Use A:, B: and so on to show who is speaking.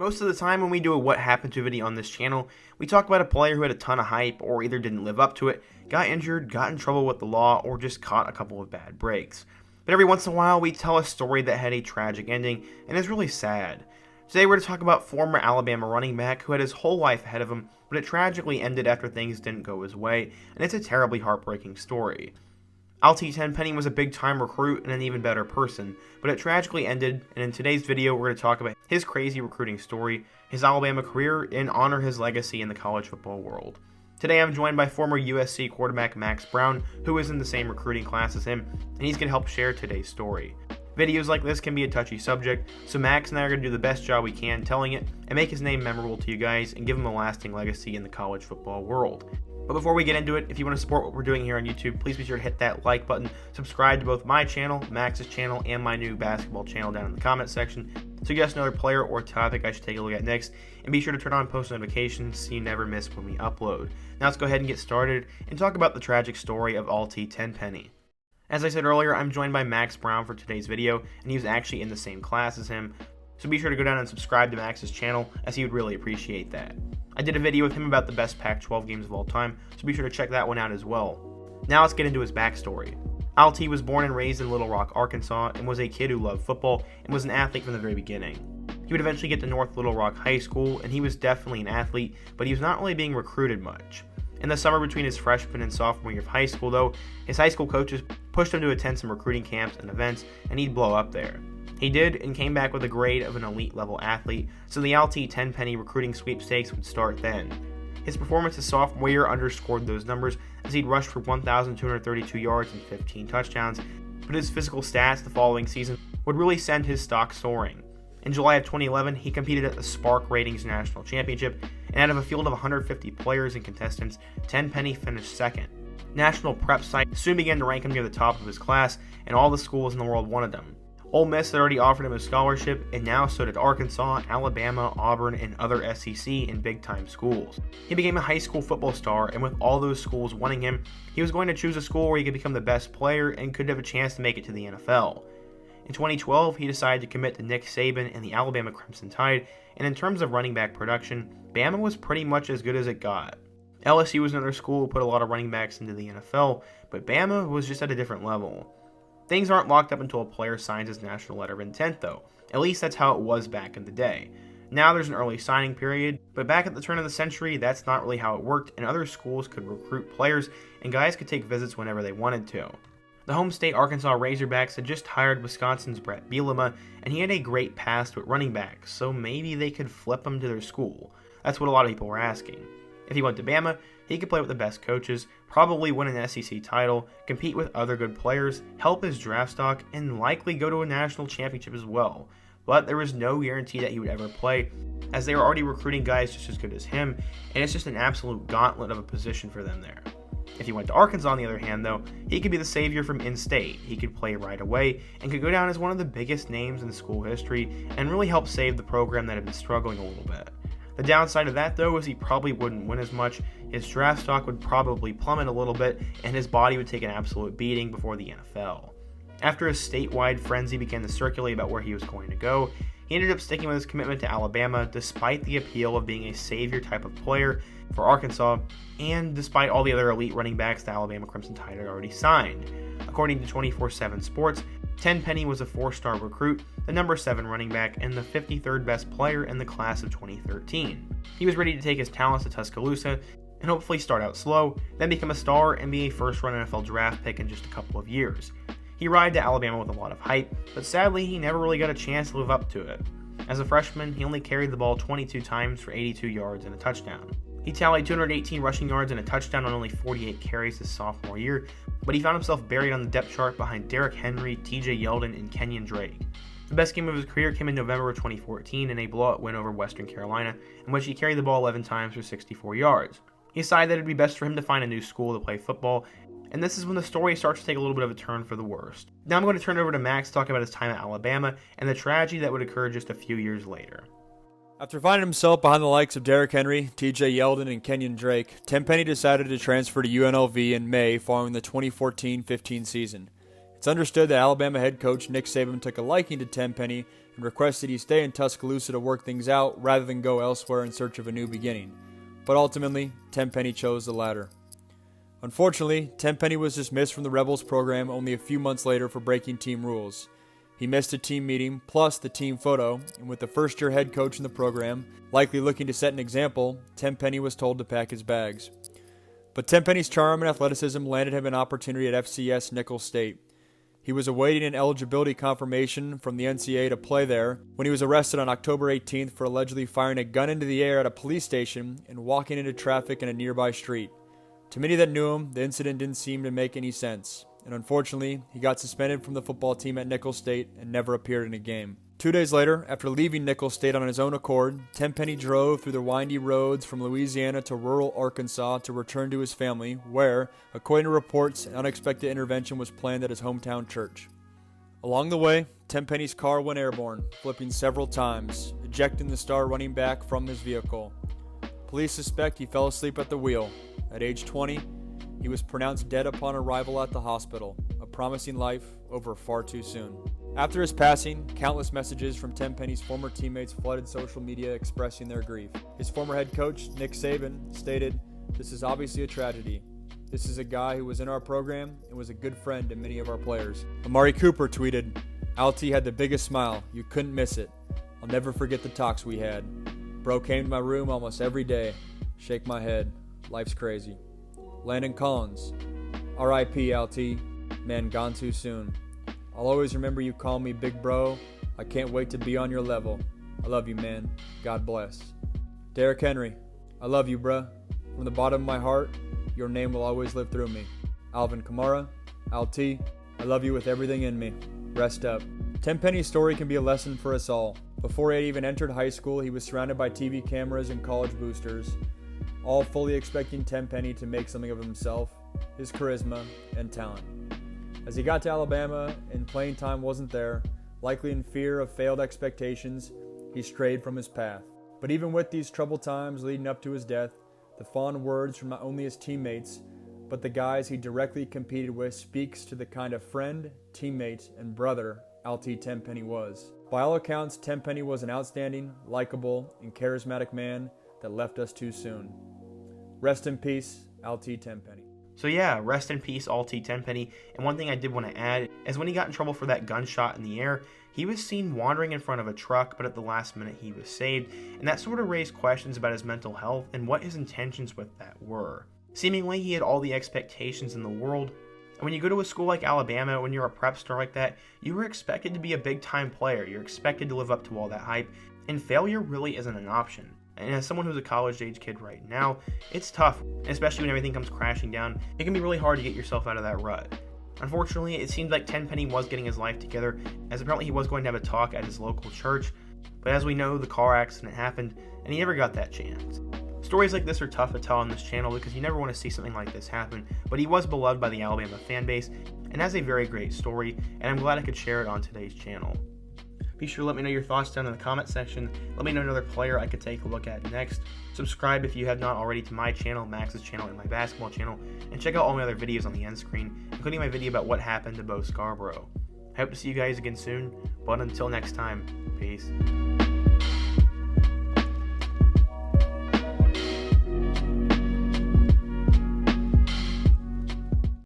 A: Most of the time when we do a What Happened to video on this channel, we talk about a player who had a ton of hype or either didn't live up to it, got injured, got in trouble with the law, or just caught a couple of bad breaks. But every once in a while we tell a story that had a tragic ending and is really sad. Today we're going to talk about former Alabama running back who had his whole life ahead of him, but it tragically ended after things didn't go his way, and it's a terribly heartbreaking story. Altee Tenpenny was a big-time recruit and an even better person, but it tragically ended, and in today's video we're going to talk about his crazy recruiting story, his Alabama career, and honor his legacy in the college football world. Today I'm joined by former USC quarterback Max Brown, who is in the same recruiting class as him, and he's going to help share today's story. Videos like this can be a touchy subject, so Max and I are going to do the best job we can telling it and make his name memorable to you guys and give him a lasting legacy in the college football world. But before we get into it, if you want to support what we're doing here on YouTube, please be sure to hit that like button, subscribe to both my channel, Max's channel, and my new basketball channel down in the comments section. Suggest another player or topic I should take a look at next, and be sure to turn on post notifications so you never miss when we upload. Now let's go ahead and get started and talk about the tragic story of Altee Tenpenny. As I said earlier, I'm joined by Max Brown for today's video, and he was actually in the same class as him, so be sure to go down and subscribe to Max's channel, as he would really appreciate that. I did a video with him about the best Pac-12 games of all time, so be sure to check that one out as well. Now let's get into his backstory. Altee was born and raised in Little Rock, Arkansas, and was a kid who loved football and was an athlete from the very beginning. He would eventually get to North Little Rock High School, and he was definitely an athlete, but he was not really being recruited much. In the summer between his freshman and sophomore year of high school, though, his high school coaches pushed him to attend some recruiting camps and events, and he'd blow up there. He did, and came back with a grade of an elite level athlete, so the Altee Tenpenny recruiting sweepstakes would start then. His performance his sophomore year underscored those numbers, as he'd rushed for 1,232 yards and 15 touchdowns, but his physical stats the following season would really send his stock soaring. In July of 2011, he competed at the Spark Ratings National Championship, and out of a field of 150 players and contestants, Tenpenny finished second. National prep sites soon began to rank him near the top of his class, and all the schools in the world wanted him. Ole Miss had already offered him a scholarship, and now so did Arkansas, Alabama, Auburn, and other SEC and big-time schools. He became a high school football star, and with all those schools wanting him, he was going to choose a school where he could become the best player and could have a chance to make it to the NFL. In 2012, he decided to commit to Nick Saban and the Alabama Crimson Tide, and in terms of running back production, Bama was pretty much as good as it got. LSU was another school who put a lot of running backs into the NFL, but Bama was just at a different level. Things aren't locked up until a player signs his national letter of intent, though. At least that's how it was back in the day. Now there's an early signing period, but back at the turn of the century, that's not really how it worked, and other schools could recruit players, and guys could take visits whenever they wanted to. The home state Arkansas Razorbacks had just hired Wisconsin's Brett Bielema, and he had a great past with running backs, so maybe they could flip him to their school. That's what a lot of people were asking. If he went to Bama, he could play with the best coaches, probably win an SEC title, compete with other good players, help his draft stock, and likely go to a national championship as well. But there was no guarantee that he would ever play, as they were already recruiting guys just as good as him, and it's just an absolute gauntlet of a position for them there. If he went to Arkansas, on the other hand, though, he could be the savior from in-state. He could play right away and could go down as one of the biggest names in school history and really help save the program that had been struggling a little bit. The downside of that, though, is he probably wouldn't win as much, his draft stock would probably plummet a little bit, and his body would take an absolute beating before the NFL. After a statewide frenzy began to circulate about where he was going to go, he ended up sticking with his commitment to Alabama despite the appeal of being a savior type of player for Arkansas, and despite all the other elite running backs the Alabama Crimson Tide had already signed. According to 24/7 Sports, Tenpenny was a 4-star recruit, the number 7 running back, and the 53rd best player in the class of 2013. He was ready to take his talents to Tuscaloosa and hopefully start out slow, then become a star and be a first-round NFL draft pick in just a couple of years. He arrived at Alabama with a lot of hype, but sadly he never really got a chance to live up to it. As a freshman, he only carried the ball 22 times for 82 yards and a touchdown. He tallied 218 rushing yards and a touchdown on only 48 carries his sophomore year, but he found himself buried on the depth chart behind Derrick Henry, TJ Yeldon, and Kenyon Drake. The best game of his career came in November of 2014 in a blowout win over Western Carolina, in which he carried the ball 11 times for 64 yards. He decided that it would be best for him to find a new school to play football, and this is when the story starts to take a little bit of a turn for the worst. Now I'm going to turn it over to Max to talk about his time at Alabama and the tragedy that would occur just a few years later.
B: After finding himself behind the likes of Derrick Henry, TJ Yeldon, and Kenyon Drake, Tenpenny decided to transfer to UNLV in May following the 2014-15 season. It's understood that Alabama head coach Nick Saban took a liking to Tenpenny and requested he stay in Tuscaloosa to work things out rather than go elsewhere in search of a new beginning. But ultimately, Tenpenny chose the latter. Unfortunately, Tenpenny was dismissed from the Rebels program only a few months later for breaking team rules. He missed a team meeting, plus the team photo, and with the first-year head coach in the program, likely looking to set an example, Tenpenny was told to pack his bags. But Tenpenny's charm and athleticism landed him an opportunity at FCS Nicholls State. He was awaiting an eligibility confirmation from the NCAA to play there when he was arrested on October 18th for allegedly firing a gun into the air at a police station and walking into traffic in a nearby street. To many that knew him, the incident didn't seem to make any sense, and unfortunately, he got suspended from the football team at Nicholls State and never appeared in a game. 2 days later, after leaving Nicholls State on his own accord, Tenpenny drove through the windy roads from Louisiana to rural Arkansas to return to his family, where, according to reports, an unexpected intervention was planned at his hometown church. Along the way, Tenpenny's car went airborne, flipping several times, ejecting the star running back from his vehicle. Police suspect he fell asleep at the wheel. At age 20, he was pronounced dead upon arrival at the hospital, a promising life over far too soon. After his passing, countless messages from Tenpenny's former teammates flooded social media expressing their grief. His former head coach, Nick Saban, stated, "This is obviously a tragedy. This is a guy who was in our program and was a good friend to many of our players." Amari Cooper tweeted, "Altee had the biggest smile. You couldn't miss it. I'll never forget the talks we had. Bro came to my room almost every day. Shake my head. Life's crazy." Landon Collins, "R.I.P. Altee. Man, gone too soon. I'll always remember you calling me big bro. I can't wait to be on your level. I love you, man. God bless." Derrick Henry, "I love you, bruh. From the bottom of my heart, your name will always live through me. Alvin Kamara, Altee, I love you with everything in me. Rest up." Tenpenny's story can be a lesson for us all. Before he had even entered high school, he was surrounded by TV cameras and college boosters, all fully expecting Tenpenny to make something of himself, his charisma, and talent. As he got to Alabama and playing time wasn't there, likely in fear of failed expectations, he strayed from his path. But even with these troubled times leading up to his death, the fond words from not only his teammates, but the guys he directly competed with speaks to the kind of friend, teammate, and brother Altee Tenpenny was. By all accounts, Tenpenny was an outstanding, likable, and charismatic man that left us too soon. Rest in peace, Altee Tenpenny.
A: So yeah, rest in peace, Altee Tenpenny. And one thing I did want to add is when he got in trouble for that gunshot in the air, he was seen wandering in front of a truck, but at the last minute he was saved, and that sort of raised questions about his mental health and what his intentions with that were. Seemingly, he had all the expectations in the world, and when you go to a school like Alabama, when you're a prep star like that, you were expected to be a big-time player, you're expected to live up to all that hype, and failure really isn't an option. And as someone who's a college-age kid right now, it's tough, especially when everything comes crashing down. It can be really hard to get yourself out of that rut. Unfortunately, it seemed like Tenpenny was getting his life together, as apparently he was going to have a talk at his local church, but as we know, the car accident happened, and he never got that chance. Stories like this are tough to tell on this channel because you never want to see something like this happen, but he was beloved by the Alabama fan base, and has a very great story, and I'm glad I could share it on today's channel. Be sure to let me know your thoughts down in the comment section. Let me know another player I could take a look at next. Subscribe if you have not already to my channel, Max's channel, and my basketball channel. And check out all my other videos on the end screen, including my video about what happened to Bo Scarborough. I hope to see you guys again soon, but until next time, peace.